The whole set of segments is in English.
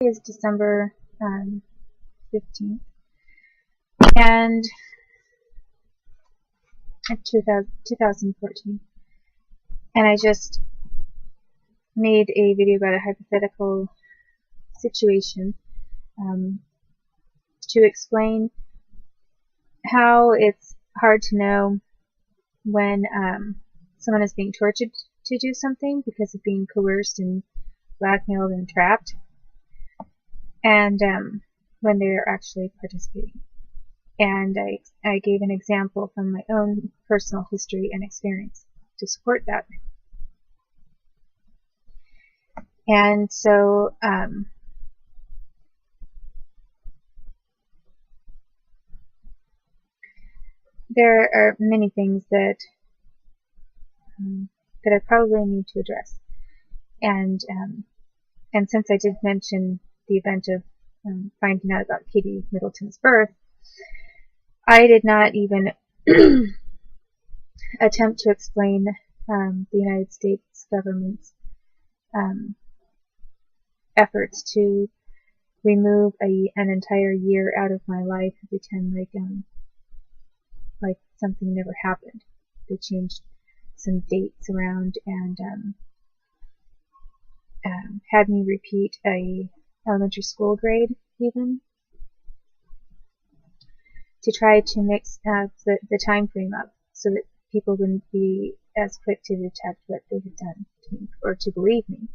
Is December 15th, and 2014, and I just made a video about a hypothetical situation to explain how it's hard to know when someone is being tortured to do something because of being coerced and blackmailed and trapped, and when they're actually participating. And I gave an example from my own personal history and experience to support that. And so there are many things that I probably need to address. And since I did mention the event of finding out about Katie Middleton's birth, I did not even attempt to explain the United States government's efforts to remove an entire year out of my life and pretend like something never happened. They changed some dates around and had me repeat a elementary school grade even, to try to mix the time frame up so that people wouldn't be as quick to detect what they had done to me or to believe me,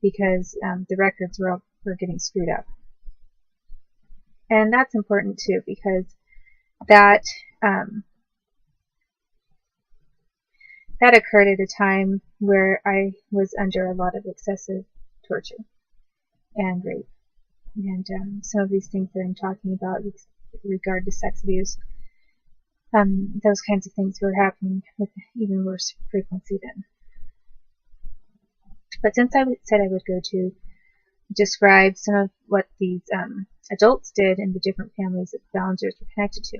because the records were getting screwed up. And that's important too, because that occurred at a time where I was under a lot of excessive torture and rape, and some of these things that I'm talking about with regard to sex abuse, those kinds of things were happening with even worse frequency then. But since I said I would go to describe some of what these adults did in the different families that the Ballingers were connected to,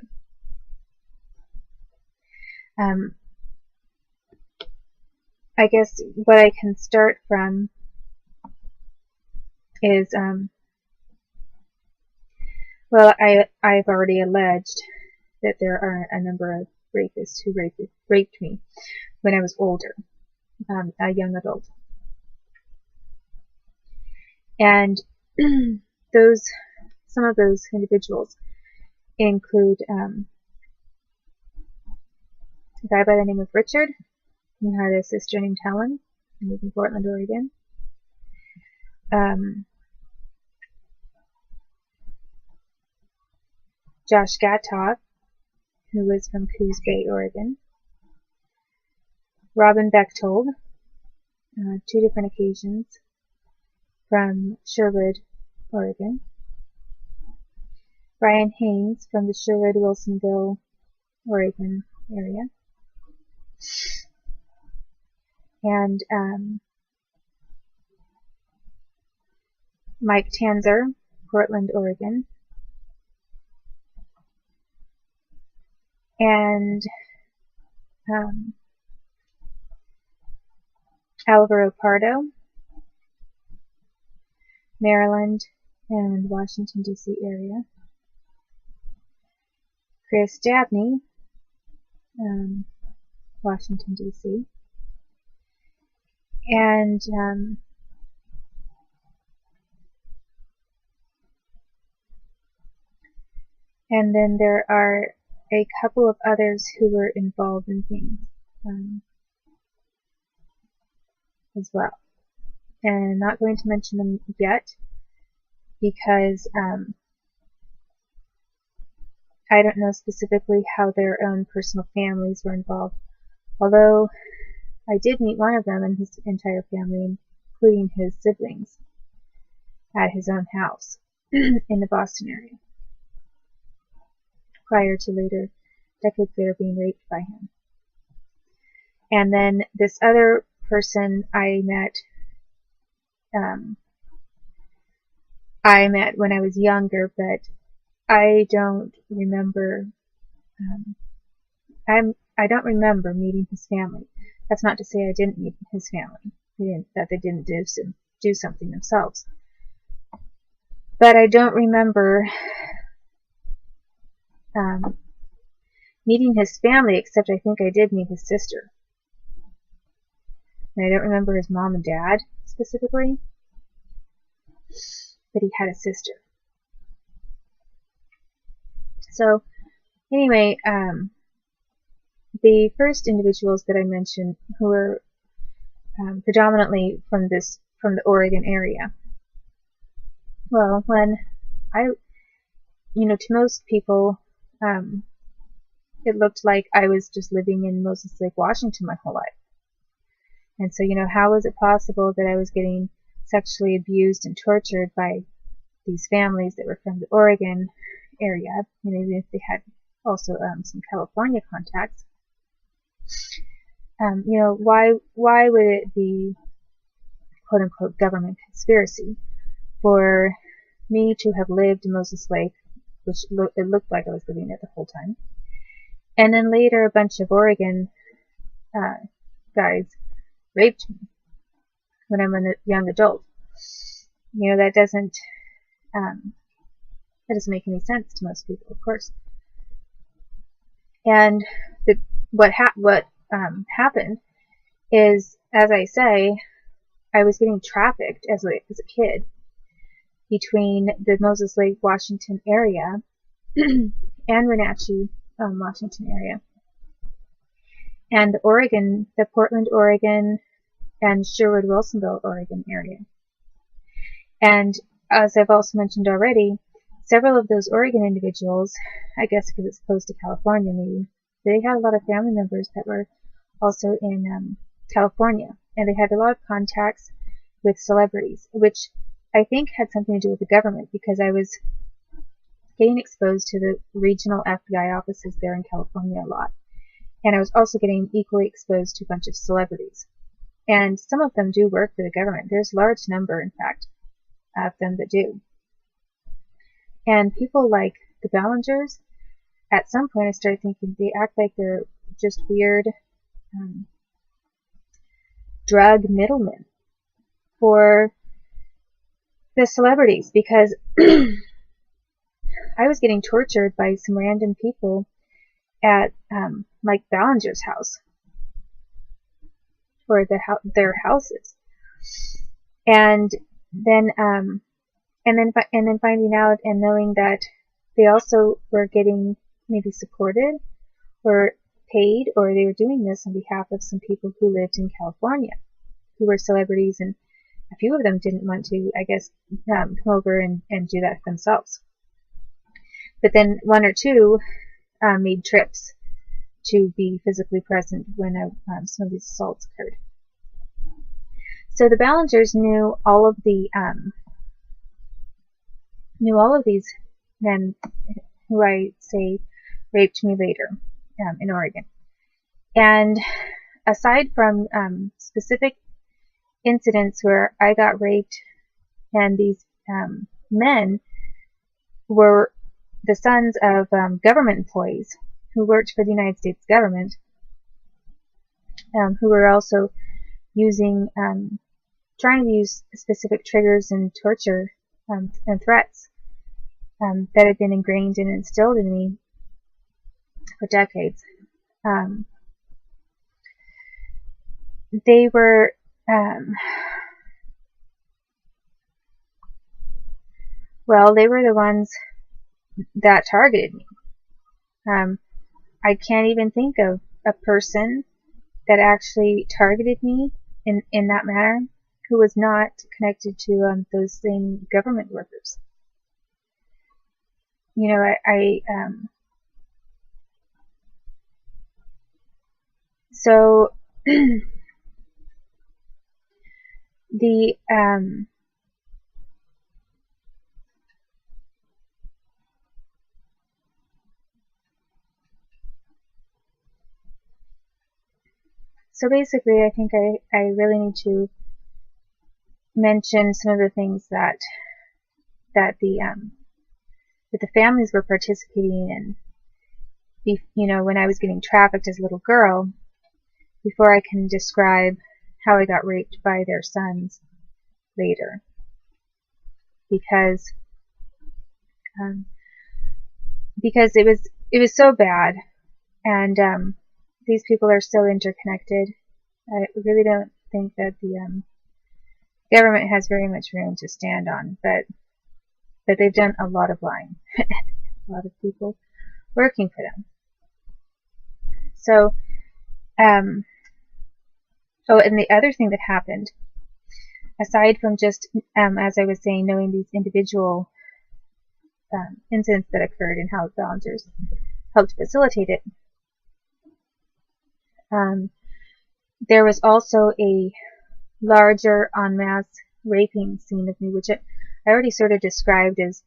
I guess what I can start from is, well, I've already alleged that there are a number of rapists who raped me when I was older, a young adult. And some of those individuals include a guy by the name of Richard, who had a sister named Helen, who lived in Portland, Oregon. Josh Gattock, who was from Coos Bay, Oregon. Robin Bechtold, 2 different occasions, from Sherwood, Oregon. Brian Haynes from the Sherwood, Wilsonville, Oregon area. And Mike Tanzer, Portland, Oregon. And Alvaro Pardo, Maryland and Washington, D.C. area. Chris Dabney, Washington, D.C. And then there are a couple of others who were involved in things as well. And I'm not going to mention them yet because I don't know specifically how their own personal families were involved, although I did meet one of them and his entire family, including his siblings, at his own house in the Boston area, prior to decades later being raped by him. And then this other person I met when I was younger, but I don't remember. I don't remember meeting his family. That's not to say I didn't meet his family. That they didn't do something themselves. But I don't remember meeting his family, except I think I did meet his sister. And I don't remember his mom and dad specifically, but he had a sister. So anyway, the first individuals that I mentioned who were predominantly from the Oregon area. Well, when to most people, it looked like I was just living in Moses Lake, Washington my whole life. And so, how was it possible that I was getting sexually abused and tortured by these families that were from the Oregon area, even if they had also some California contacts? Why would it be quote unquote government conspiracy for me to have lived in Moses Lake, which it looked like I was living there the whole time, and then later a bunch of Oregon guys raped me when I'm a young adult? That doesn't make any sense to most people, of course. And what happened is, as I say, I was getting trafficked as a kid between the Moses Lake, Washington area and Wenatchee, Washington area, and the Portland, Oregon, and Sherwood-Wilsonville, Oregon area. And as I've also mentioned already, several of those Oregon individuals, I guess because it's close to California maybe, they had a lot of family members that were also in California, and they had a lot of contacts with celebrities, which I think had something to do with the government, because I was getting exposed to the regional FBI offices there in California a lot. And I was also getting equally exposed to a bunch of celebrities. And some of them do work for the government. There's a large number, in fact, of them that do. And people like the Ballingers, at some point I started thinking they act like they're just weird drug middlemen for the celebrities, because I was getting tortured by some random people at like Ballinger's house, or their houses, and then finding out and knowing that they also were getting maybe supported or paid, or they were doing this on behalf of some people who lived in California, who were celebrities, and a few of them didn't want to, I guess, come over and do that themselves. But then one or two made trips to be physically present when some of these assaults occurred. So the Ballingers knew all of these men who I say raped me later in Oregon. And aside from specific incidents where I got raped, and these men were the sons of government employees who worked for the United States government, who were also trying to use specific triggers and torture and threats that had been ingrained and instilled in me for decades. They were they were the ones that targeted me. I can't even think of a person that actually targeted me in that manner who was not connected to those same government workers. So So basically, I think I really need to mention some of the things that the families were participating in, when I was getting trafficked as a little girl, before I can describe how I got raped by their sons later. Because because it was so bad, and these people are so interconnected. I really don't think that the government has very much room to stand on, but they've done a lot of lying. A lot of people working for them. So, oh, and the other thing that happened, aside from just, as I was saying, knowing these individual incidents that occurred and how Ballingers helped facilitate it, there was also a larger en masse raping scene of me, which I already sort of described as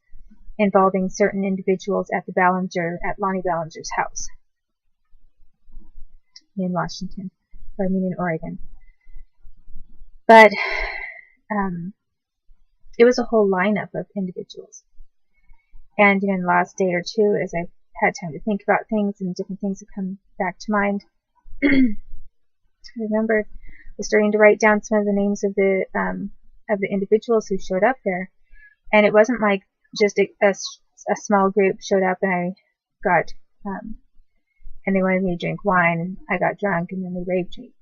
involving certain individuals at Lonnie Ballinger's house in in Oregon. But it was a whole lineup of individuals. And in the last day or two, as I've had time to think about things and different things have come back to mind, I remember I was starting to write down some of the names of the individuals who showed up there, and it wasn't like just a small group showed up and I got and they wanted me to drink wine and I got drunk and then they raped me.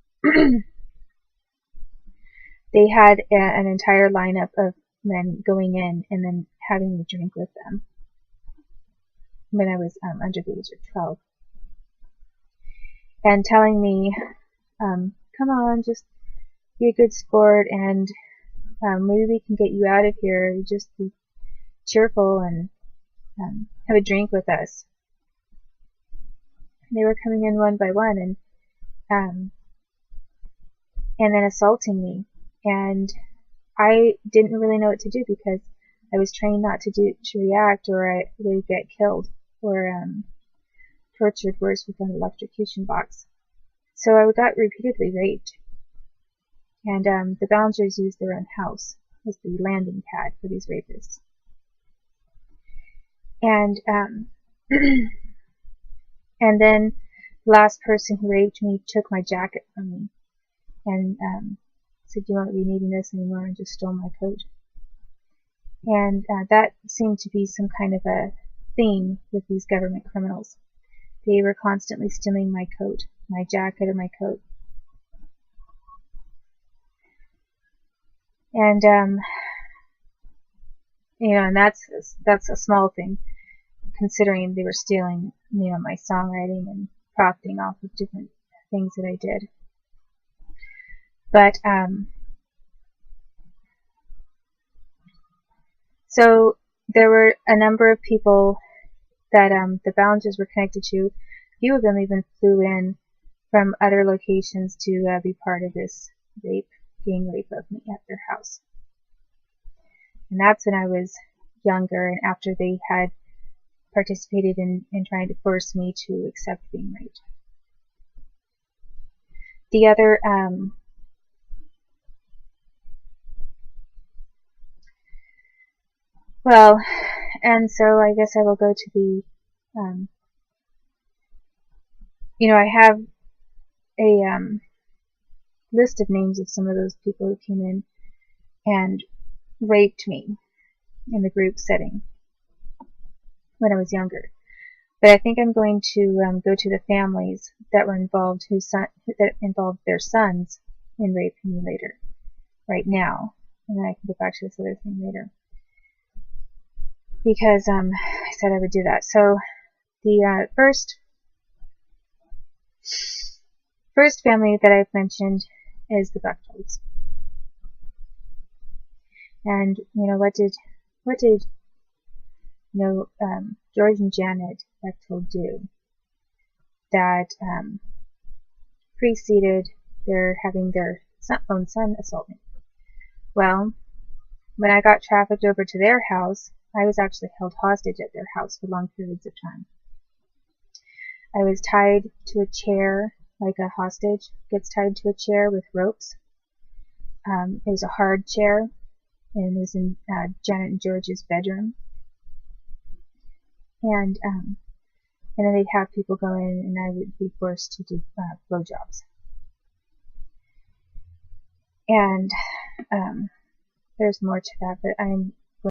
They had an entire lineup of men going in and then having me drink with them when I was under the age of 12, and telling me, come on, just be a good sport and maybe we can get you out of here. You just be cheerful and have a drink with us. They were coming in one by one and then assaulting me, and I didn't really know what to do because I was trained not to react, or I would get killed or tortured worse with an electrocution box. So I got repeatedly raped, and the Ballingers used their own house as the landing pad for these rapists. And and then the last person who raped me took my jacket from me and said, "You won't be needing this anymore," and just stole my coat. And that seemed to be some kind of a theme with these government criminals. They were constantly stealing my coat, my jacket, or my coat. And and that's a small thing, considering they were stealing, my songwriting and profiting off of different things that I did. But so there were a number of people that the Ballingers were connected to. A few of them even flew in from other locations to be part of this gang rape of me at their house. And that's when I was younger, and after they had participated in trying to force me to accept being raped. The other well, and so I guess I will go to the I have a list of names of some of those people who came in and raped me in the group setting when I was younger. But I think I'm going to go to the families that were involved, that involved their sons in raping me later, right now, and then I can go back to this other thing later, because I said I would do that. So the first family that I've mentioned is the Bechtelds. And what did George and Janet Bechtold do that preceded their having their own son assault me? Well, when I got trafficked over to their house, I was actually held hostage at their house for long periods of time. I was tied to a chair, like a hostage gets tied to a chair with ropes. It was a hard chair, and it was in Janet and George's bedroom. And then they'd have people go in, and I would be forced to do blowjobs. And there's more to that, but I'm